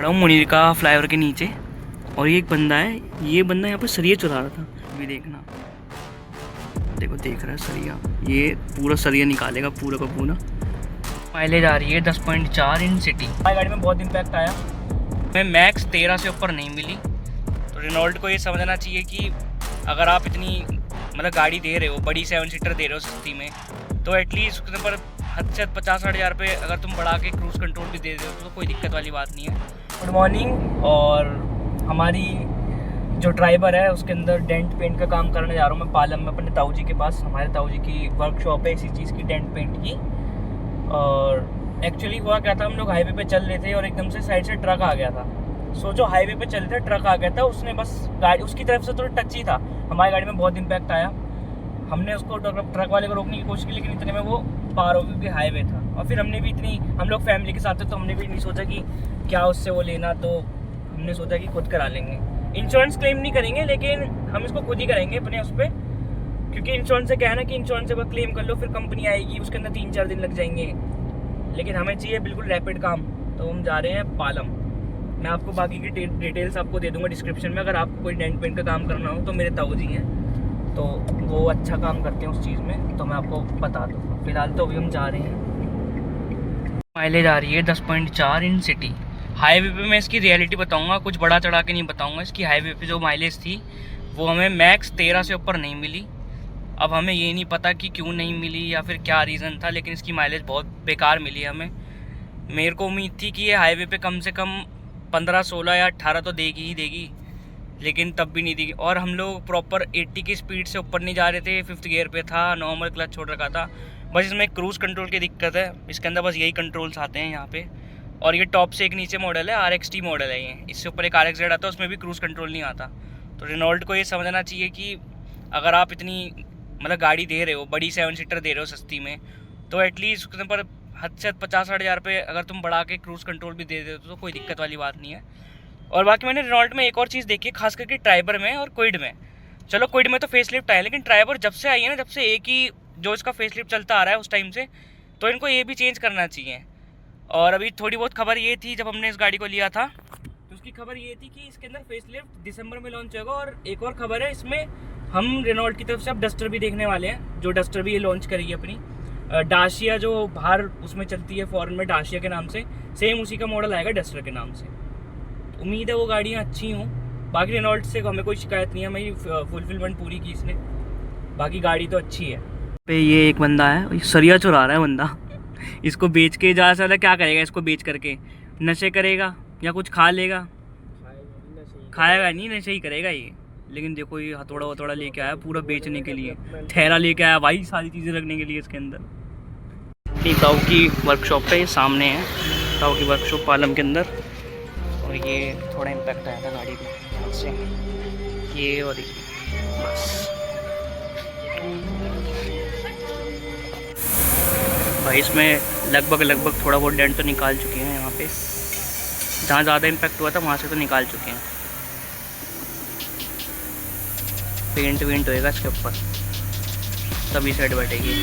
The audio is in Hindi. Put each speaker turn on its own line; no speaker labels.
खड़ा हूँ मुनीर का फ्लाईओवर के नीचे और ये एक बंदा है, ये बंदा यहाँ पर सरिया चुरा रहा था। अभी देखना, देखो देख रहा है सरिया, ये पूरा सरिया निकालेगा पूरा का पूरा। माइलेज आ रही है 10.4 इन सिटी। हमारी गाड़ी में बहुत इम्पैक्ट आया, हमें मैक्स 13 से ऊपर नहीं मिली। तो रेनॉल्ट को ये समझना चाहिए कि अगर आप इतनी मतलब गाड़ी दे रहे हो, बड़ी 7 सीटर दे रहे हो सस्ती में, तो एटलीस्ट उसके ऊपर हद से 50-60 हज़ार रुपये अगर तुम बढ़ा के क्रूज़ कंट्रोल भी दे रहे हो तो कोई दिक्कत वाली बात नहीं है। Good morning. और हमारी जो ड्राइवर है उसके अंदर डेंट पेंट का काम करने जा रहा हूँ मैं पालम में अपने ताऊ जी के पास। हमारे ताऊ जी की वर्कशॉप है इसी चीज़ की, डेंट पेंट की। और एक्चुअली हुआ क्या था, हम लोग हाईवे पे चल रहे थे और एकदम से साइड से ट्रक आ गया था। सोचो हाईवे पे चल रहे थे, ट्रक आ गया था, उसने बस गाड़ी उसकी तरफ से थोड़ा टच ही था। हमारी गाड़ी में बहुत इम्पैक्ट आया। हमने उसको ट्रक वाले को रोकने की कोशिश की, लेकिन इतने में वो पार हो गई क्योंकि हाईवे था। और फिर हमने भी हम लोग फैमिली के साथ थे तो हमने भी नहीं सोचा कि क्या उससे वो लेना, तो हमने सोचा कि खुद करा लेंगे। इंश्योरेंस क्लेम नहीं करेंगे लेकिन हम इसको खुद ही करेंगे अपने उस पर, क्योंकि इंश्योरेंस से क्या है ना कि इंश्योरेंस से बस क्लेम कर लो, फिर कंपनी आएगी, उसके अंदर 3-4 दिन लग जाएंगे। लेकिन हमें चाहिए बिल्कुल रैपिड काम, तो हम जा रहे हैं पालम। मैं आपको बाकी की डिटेल्स आपको दे दूंगा डिस्क्रिप्शन में। अगर आपको कोई डेंट पेंट का काम करना हो तो मेरे ताऊ जी हैं, तो वो अच्छा काम करते हैं उस चीज़ में, तो मैं आपको बता दूँगा। फिलहाल तो अभी हम जा रहे हैं। माइलेज आ रही है 10.4 इन सिटी। हाईवे पे मैं इसकी रियलिटी बताऊंगा, कुछ बड़ा चढ़ा के नहीं बताऊंगा। इसकी हाईवे पे जो माइलेज थी वो हमें मैक्स 13 से ऊपर नहीं मिली। अब हमें ये नहीं पता कि क्यों नहीं मिली या फिर क्या रीज़न था, लेकिन इसकी माइलेज बहुत बेकार मिली हमें। मेरे को उम्मीद थी कि ये हाईवे पे कम से कम 15, 16 या 18 तो देगी ही देगी, लेकिन तब भी नहीं दी। और हम लोग प्रॉपर 80 की स्पीड से ऊपर नहीं जा रहे थे, 5th गियर पे था, नॉर्मल क्लच छोड़ रखा था। बस इसमें क्रूज़ कंट्रोल की दिक्कत है, इसके अंदर बस यही कंट्रोल्स आते हैं यहाँ पे। और ये टॉप से एक नीचे मॉडल है, RXT मॉडल है ये। इससे ऊपर एक RXZ आता है, उसमें भी क्रूज़ कंट्रोल नहीं आता। तो रेनॉल्ट को ये समझना चाहिए कि अगर आप इतनी मतलब गाड़ी दे रहे हो, बड़ी 7 सीटर दे रहे हो सस्ती में, तो एटलीस्ट उसके ऊपर हद से 50-60 हज़ार रुपये अगर तुम बढ़ा के क्रूज़ कंट्रोल भी दे देते हो तो कोई दिक्कत वाली बात नहीं है। और बाकी मैंने रेनॉल्ट में एक और चीज़ देखी है, खास करके ट्राइबर में और क्विड में। चलो क्विड में तो फेसलिफ्ट आया, लेकिन ट्राइबर जब से आई है ना, जब से एक ही जो इसका फेसलिफ्ट चलता आ रहा है उस टाइम से, तो इनको ये भी चेंज करना चाहिए। और अभी थोड़ी बहुत खबर ये थी, जब हमने इस गाड़ी को लिया था तो उसकी खबर ये थी कि इसके अंदर फेसलिफ्ट दिसंबर में लॉन्च होगा। और एक और खबर है, इसमें हम रेनॉल्ट की तरफ से अब डस्टर भी देखने वाले हैं, जो डस्टर भी ये लॉन्च करेगी अपनी। डाशिया जो बाहर उसमें चलती है फॉरेन में, डाशिया के नाम से, सेम उसी का मॉडल आएगा डस्टर के नाम से। उम्मीद है वो गाड़ियाँ अच्छी हों। बाकी रेनॉल्ट से हमें कोई शिकायत नहीं है, मेरी फुलफिलमेंट पूरी की इसने, बाकी गाड़ी तो अच्छी है। पे ये एक बंदा है, सरिया चुरा रहा है बंदा। इसको बेच के ज़्यादा से ज़्यादा क्या करेगा, इसको बेच करके नशे करेगा या कुछ खा लेगा। खाएगा नहीं, नशे ही करेगा ये। लेकिन देखो ये हथौड़ा वथौड़ा लेके आया पूरा बेचने के लिए, ठहरा लेके आया भाई, सारी चीज़ें रखने के लिए इसके अंदर। ताऊ की वर्कशॉप है, ये सामने है ताऊ की वर्कशॉप पालम के अंदर। और ये थोड़ा इम्पैक्ट आया था गाड़ी में से, ये और ये बस भाई। इसमें लगभग थोड़ा बहुत डेंट तो निकाल चुके हैं यहाँ पे, जहाँ ज़्यादा इम्पैक्ट हुआ था वहाँ से तो निकाल चुके हैं। पेंट वेंट होएगा इसके ऊपर, तभी साइड बैठेगी।